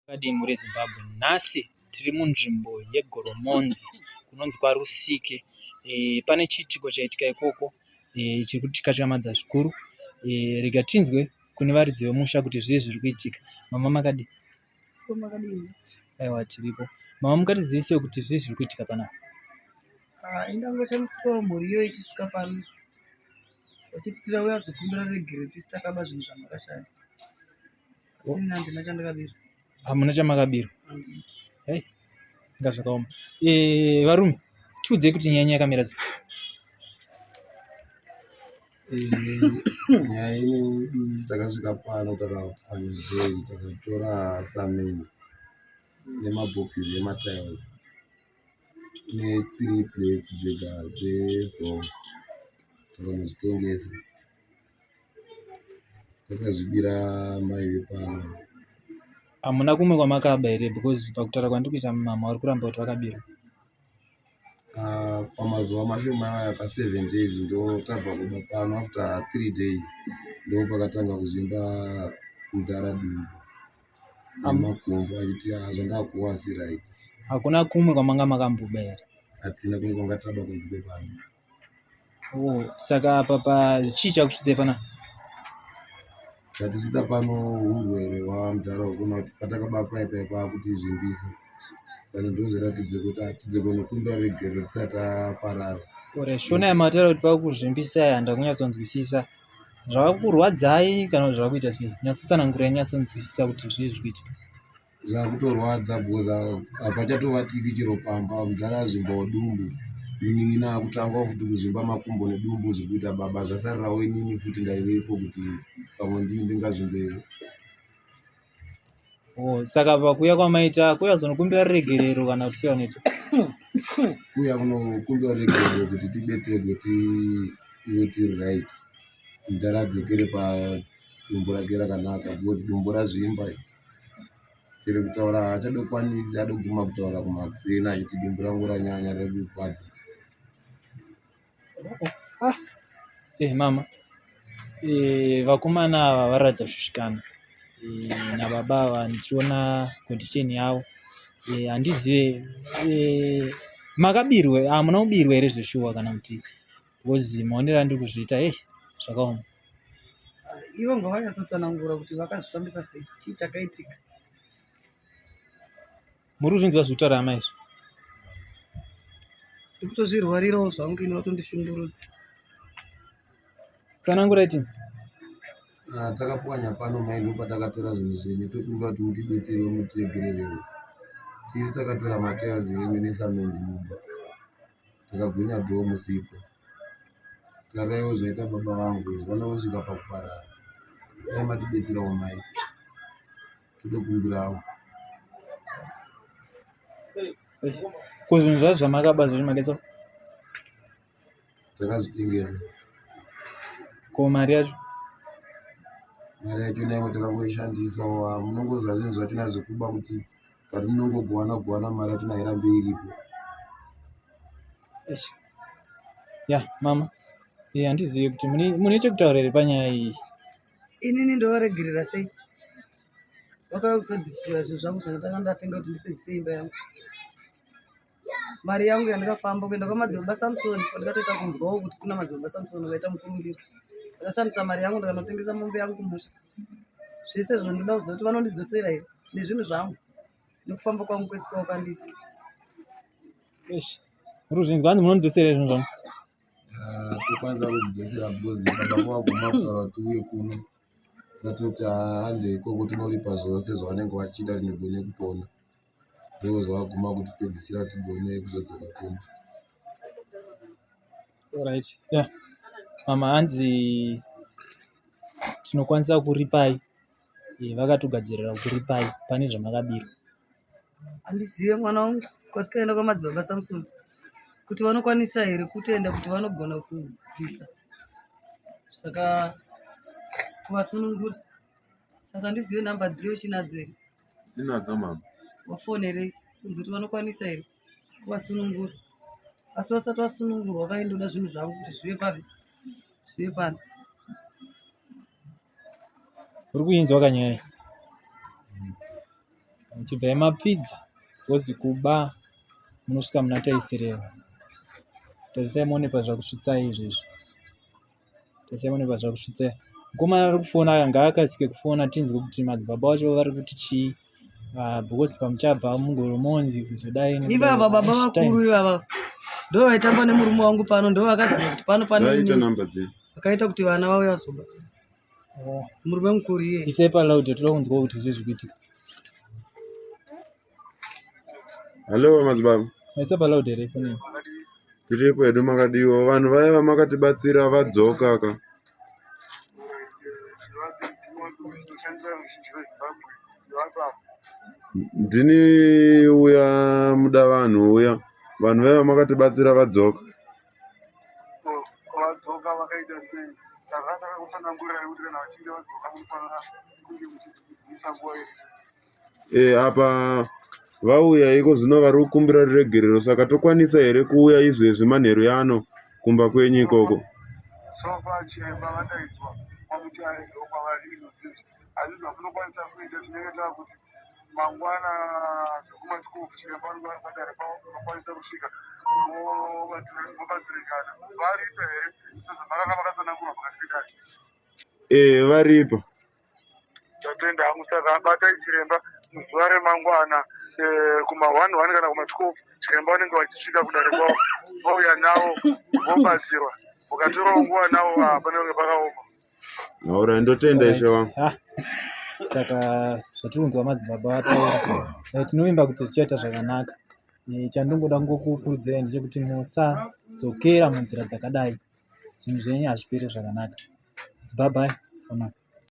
Akadini reZimbabwe. Nhasi tiri munzvimbo yeGoromonzi kunonzi kwaRusike. Pane chiitiko chaitika ikoko chiri kutikatyamadza zvikuru. Rega tinzwe kune varidzi vemusha kuti zvii zviri kuitika. Mama makadi? Aiwa, tiripo. Mama, mukatizivise kuti zvii zviri kuitika panapa? Indangoshandiswa mhuriyo ichisvika pano vachiti tirauya zvekumbira regere tisi takaba zvinhu zvamakashaya. Asi handina chandakabira. Hamuna chamakabira? Hei, nga zvakaoma. Varume, tiudzei kuti nyaya yakamira sei? Nyaya ino takasvika pano takapanya jeri takatora cement nemabhoxes ematiles ne3 plates dzega dzestove takanozvitengesa. Takazvibira mai vepano. Hamuna kumwe kwamakaba here? Because pakutaura kwandiri kuita mama vari kuramba kuti vakabira. Pamazuva mashoma aya pa7 days ndo tabva kuba pano. After 3 days ndo pakatanga kuzvimba mudhara dumbu nemakumbo achiti zvandakuwa right. Hakuna kumwe kwamanga makamboba here? Hatina kumwe kwanga taba kunzi pano. Saka apa chii chakusvitsai panapa? Chatisvitsa pano urwere hwamudhara hwekuona kuti patakaba paipa kuti zvimbisa. Saka ndozviratidze kuti hatidzigona kunda regero tisati taparara. Shona yamataura kuti pakuzvimbisa handa kunyatsonzwisisa. Zvavakurwadzai kana zvavakuita sei? Nyatsotsanangurai nyatsonzwisisa kuti zvii zviri kuitika. Zvakutorwadza because hapachatovatiki chero pamba. Mudhara azvimbawo dumbu. Munin'ina akutanga futi kuzvimba makumbo nedumbu zviri kuita baba. Zvasarirawo inini futi ndaivepo kuti pamwe ndingazvimbere. Saka pakuya kwamaita kuya zonokumbira regerero kana kuti kuya unoita? Kuya kunokumbira regerero kuti tibetserwe ive tiri right. Mudhara adzokere padumbu rake rakanaka because dumbu razvimba. Tiri kutaura haachadokwanisi adoguma kutaura kumakusena achiti dumbu rangu ranyanya riri kukwadza. Mama, vakomana ava varatidza kusvikana nababa ava ndichiona condition yavo. Handizive makabirwe, hamuna kubirwa here zveshuwa kana kuti because maonero andiri kuzviita zvakaoma. Ivo ngavanyatsotanangura kuti vakazvifambisa sei, chii chakaitika. Muri kuzvinzwa zviri kutaura hama izvi? Ndiri kutozvirwarirawo zvangu ino vatondishungurudza. Tsanangurai tinzwa. Takapwanya pano mai ndo patakatora zvinhu zvenyu tokumbira kuti mutibetserewo mutiregererewo. Tisi takatora matiles enyu nesamende mumba takagwinya dhoo musipo. Taraiwo zvaita baba vangu izvi vanosvika pakuparara. Dai matibetserawo mai todokumbirawo. Kuzvinhu zvazvo zvamakaba zviri makaisa takazvitengesa. Ko mari yacho? Mari yacho naimo takangoishandisawo. Munongozva zvinhu zvachona zvekuba kuti pati munongogovana mari yachona hairambe iripo. Mama, handizivi kuti mune chekutaura here panyaya iyi. Inini ndovaregerera sei? Vakauya kuzodhisira zvinhu zvangu zvandakanga ndatenga kuti ndipedzise imba yangu. Mari yangu yandakafamba kuenda kwamadzibaba Samsoni kwandakatoita kunzwawo kuti kuna madzibaba Samsoni vaita mukurumbiro. Ndakashandisa mari yangu ndakanotengesa mombe yangu kumusha. Zvese zvondoda kuziva kuti vanondidzosera here nezvinhu zvangu nekufamba kwangu kwese kwavakanditi. Muri kuzvinzwa hanzi munondidzosera zvinhu zvangu? Tokwanisa kuzvidzosera because baba vaguma kutaura kuti uye kuno tatoti hande ikoko tinoripa zvose zvavanenge vachida tinogone kupona. Ndo zvavaguma kutipedzisira tigone kuzodzoka tena. Alright. Mama, hanzi tinokwanisa kuripai. Vakatogadzirira kuripai pane zvamakabira. Handizive mwana wangu kwatikaenda kwamadzibaba Samsoni kuti vanokwanisa here kutenda kuti vanogona kubvisa. Saka kuvasunungura. Saka ndizive nhamba dziyo chinadzo here. Ndinadzo mama. Wafonerei kunzi kuti vanokwanisa here kuvasunungura. Asi vasati vasunungurwa vakaindoda zvinhu zvangu kuti zvive papi zvive pano. Uri kuinzwa kanyaya? Muchibva mapfidza wozi kuba munosvika muna taisireva. Tarisai muone pazvakusvitsai izvezvi. Tarisai muone pazvakusvitsai. Mukomana ari kufona ngaakasike kufona tinzwe kuti madzibaba vacho vari kuti chii. Bhokozi pamuchabva mugoromonzi kuzodai ivava baba vakuru ivava ndo vaitamba nemurume wangu pano, ndo vakaziva kuti pano vakaita kuti vana vauya zoba. Murume mukuru iye. Isai palaudi toda kunzwa kuti izvi zvikuitika. Halo madzibaba. Isai palaudi here ifonini. Tiripo hedu makadiwa. Vanhu vaya vamakatibatsira vadzoka ka. Ndini uya muda vanhu uya. Vanhu vaya vamakatibatsira vadzoka. Vadzoka vakaita sei? Takataka kusanangurira kuti kana vachinge vadzoka munofanira kunge muchidzidzisa nguva iri. Apa vauya iko zvino vari kukumbira ruregerero, saka tokwanisa here kuuya izvezvi manheru yano kumba kwenyu ikoko? Sofa chiremba vataiswa pamuti aizvo kwavari inodzidzi. Azvizvo vakunokwanisa kuita zvinenge takuti mangwana zvekumasikofu chiremba vanenge vari padare pavo vanokwanisa kusvika vobatsirikana. Varipo here sezvamakanga makatsanangurwa pakati pedare? Varipo. Tatenda hangu saka abatai chiremba muzuva remangwana kuma1 kana kuma12 chiremba vanenge vachisvika kudare kwavo vauya navo vobatsirwa. Ukatorawo nguva navo panenge pakaoma. Aura ndotenda ishe wangu. Saka zvatiri kunzwa madzibaba vataura tinovimba kuti tichaita zvakanaka. Chandingoda ngokukurudzirai ndechekuti musadzokera munzira dzakadai. Zvinhu zvenyu hazviperi zvakanaka. Bye bye for now.